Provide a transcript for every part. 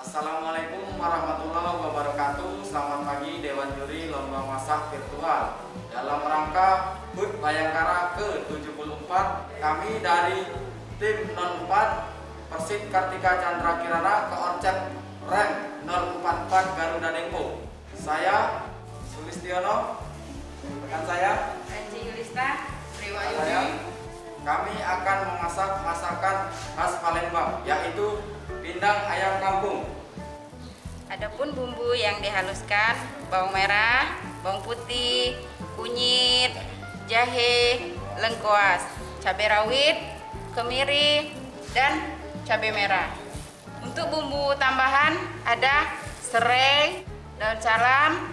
Assalamualaikum warahmatullahi wabarakatuh. Selamat pagi Dewan Juri Lomba Masak Virtual. Dalam rangka HUT Bayangkara ke-74, kami dari tim 04 Persit Kartika Chandra Kirana Koorcet Rem 044 Garuda Dempo. Saya Sulistiono, rekan saya Anji Yulista, Riwayudi. Kami akan memasak masakan khas Palembang, yaitu pindang ayam kampung. Adapun bumbu yang dihaluskan: bawang merah, bawang putih, kunyit, jahe, lengkuas, cabai rawit, kemiri, dan cabai merah. Untuk bumbu tambahan ada serai, daun salam,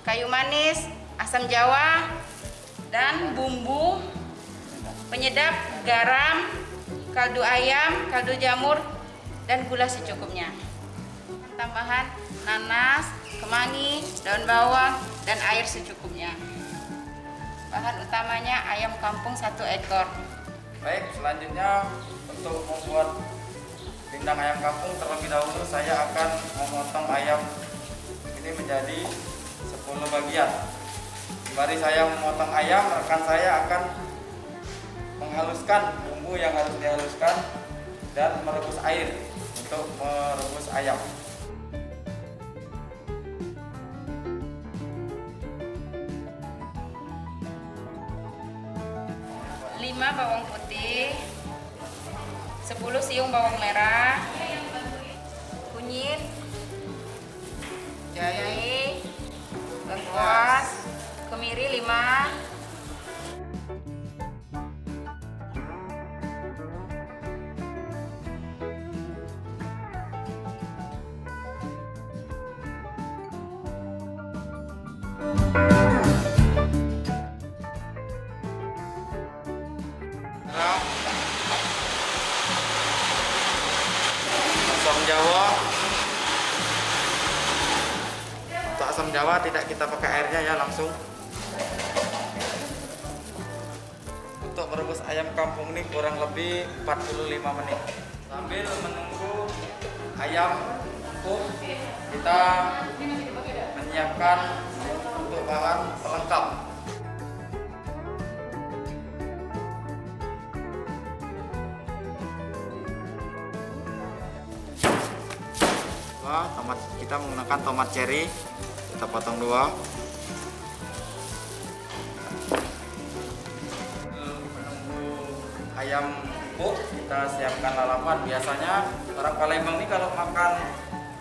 kayu manis, asam jawa, dan bumbu penyedap garam, kaldu ayam, kaldu jamur, dan gula secukupnya. Tambahan nanas, kemangi, daun bawang, dan air secukupnya. Bahan utamanya ayam kampung 1 ekor. Baik, selanjutnya untuk membuat pindang ayam kampung, terlebih dahulu saya akan memotong ayam ini menjadi 10 bagian. Sembari saya memotong ayam, rekan saya akan menghaluskan bumbu yang harus dihaluskan dan merebus air untuk merebus ayam. 5 bawang putih, 10 siung bawang merah, kunyit, jahe, lengkuas, kemiri 5, Asam jawa. Untuk asam jawa tidak kita pakai airnya ya, langsung. Untuk merebus ayam kampung ini kurang lebih 45 menit. Sambil menunggu ayam empuk, kita menyiapkan untuk bahan pelengkap. Tomat, kita menggunakan tomat cherry, kita potong 2. Menunggu ayam empuk, kita siapkan lalapan. Biasanya orang Palembang ini kalau makan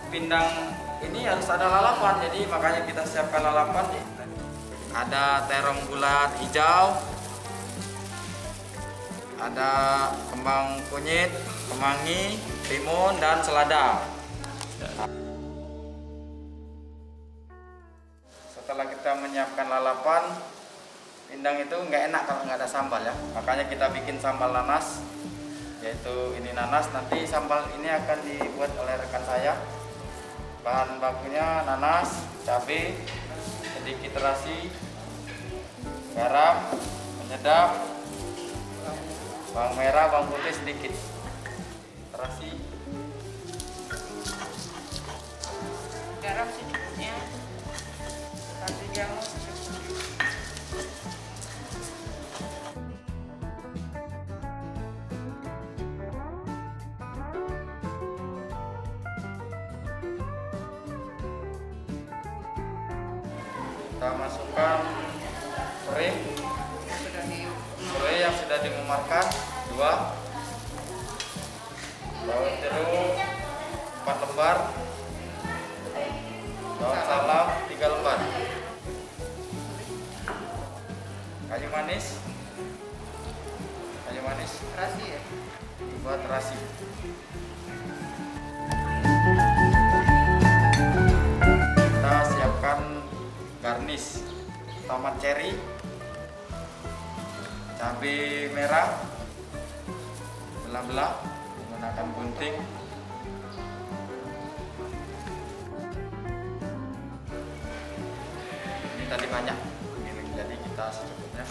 pindang ini harus ada lalapan, jadi makanya kita siapkan lalapan. Ada terong bulat hijau, ada kembang kunyit, kemangi, timun, dan selada. Setelah kita menyiapkan lalapan, pindang itu nggak enak kalau nggak ada sambal ya. Makanya kita bikin sambal nanas, yaitu ini nanas. Nanti sambal ini akan dibuat oleh rekan saya. Bahan bakunya nanas, cabai, sedikit terasi, garam, penyedap, bawang merah, bawang putih sedikit, terasi, garam secukupnya, kaldu jamur secukupnya. kita masukkan serai yang sudah dimemarkan 2, daun jeruk 4 lembar, daun salam 3 lembar, kayu manis Terasi ya. buat terasi. Kita siapkan garnish, tomat cherry, cabai merah belah-belah menggunakan gunting, ini tadi banyak ini, jadi kita secukupnya.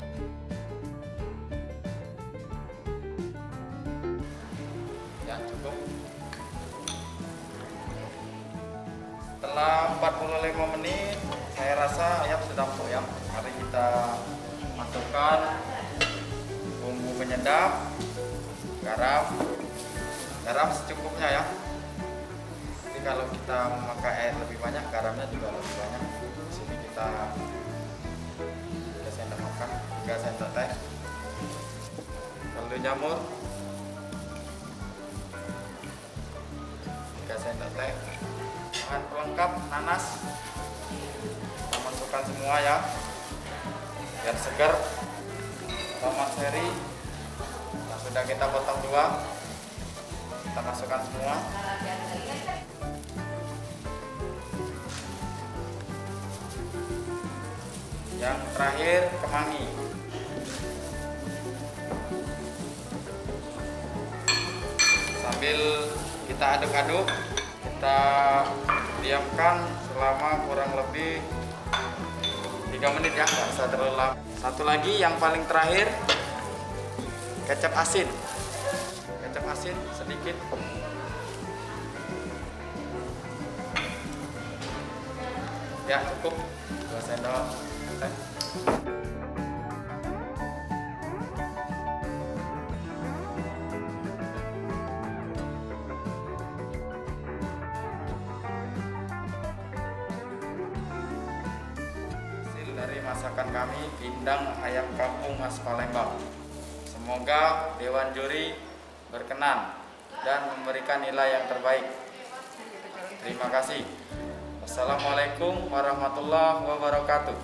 Ya cukup. Setelah 45 menit saya rasa ayam sudah empuk ya. Mari kita masukkan bumbu penyedap, garam secukupnya ya. Jadi kalau kita memakai air lebih banyak, garamnya juga lebih banyak. Di sini kita 3 sendok makan, 3 sendok teh. Kaldu jamur 3 sendok teh. Bahan pelengkap nanas kita masukkan semua ya, biar segar. Tomat seri yang sudah kita potong 2 kita masukkan semua. Yang terakhir kemangi. Sambil kita aduk-aduk, kita diamkan selama kurang lebih 3 menit ya, nggak usah terlalu lama. Satu lagi yang paling terakhir, kecap asin. Kecap asin sedikit. Ya cukup 2 sendok teh. Dari masakan kami pindang ayam kampung khas Palembang. Semoga Dewan Juri berkenan dan memberikan nilai yang terbaik. Terima kasih. Wassalamualaikum warahmatullahi wabarakatuh.